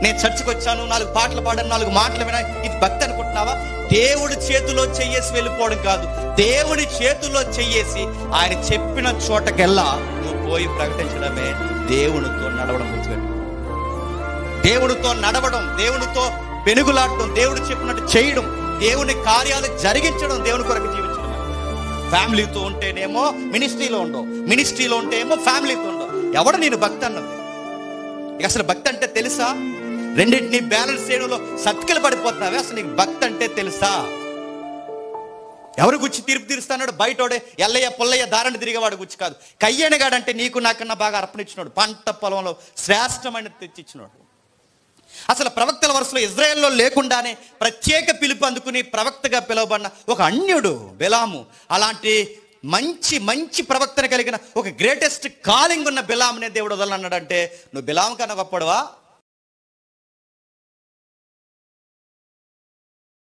నేను చర్చికి వచ్చాను, 4 పాటలు పాడాను, 4 మాటలు వినా, ఇది భక్తి అనుకుంటున్నావా? దేవుడి చేతిలో చెయ్యేసి వెళ్ళిపోవడం కాదు, దేవుడి చేతుల్లో చెయ్యేసి ఆయన చెప్పిన చోటకెల్లా నువ్వు పోయి ప్రకటించడమే దేవునితో నడవడం. గుర్తుపెట్టు, దేవుడితో నడవడం, దేవుడితో పెనుగులాడటం, దేవుడు చెప్పినట్టు చేయడం, దేవుని కార్యాలు జరిగించడం, దేవుని కొరకు జీవించడం. ఫ్యామిలీతో ఉంటేనేమో మినిస్ట్రీలో ఉండవు, మినిస్ట్రీలో ఉంటే ఏమో ఫ్యామిలీతో ఉండవు. ఎవడు నేను భక్తి అన్నది? ఇక అసలు భక్తి అంటే తెలుసా? రెండింటినీ బ్యాలెన్స్ చేయడంలో సత్కిలు పడిపోతున్నావే. అసలు నీకు భక్తి అంటే తెలుసా? ఎవరు గుచ్చి తీర్పు తీరుస్తాడు? బయటోడే ఎల్లయ్య పుల్లయ్య దారిని తిరిగేవాడు గుచ్చి కాదు. కయ్యనగాడంటే నీకు నాకన్నా బాగా అర్పణిచ్చినాడు, పంట పొలంలో శ్రేష్టమైన తెచ్చిచ్చినాడు. అసలు ప్రవక్తల వరుసలో ఇజ్రాయెల్లో లేకుండానే ప్రత్యేక పిలుపు అందుకుని ప్రవక్తగా పిలువబడిన ఒక అన్యుడు బిలాము. అలాంటి మంచి మంచి ప్రవక్తను కలిగిన ఒక గ్రేటెస్ట్ కాలింగ్ ఉన్న బిలామునే దేవుడు వదలన్నాడంటే నువ్వు బిలాము కన్నా గొప్పడువా?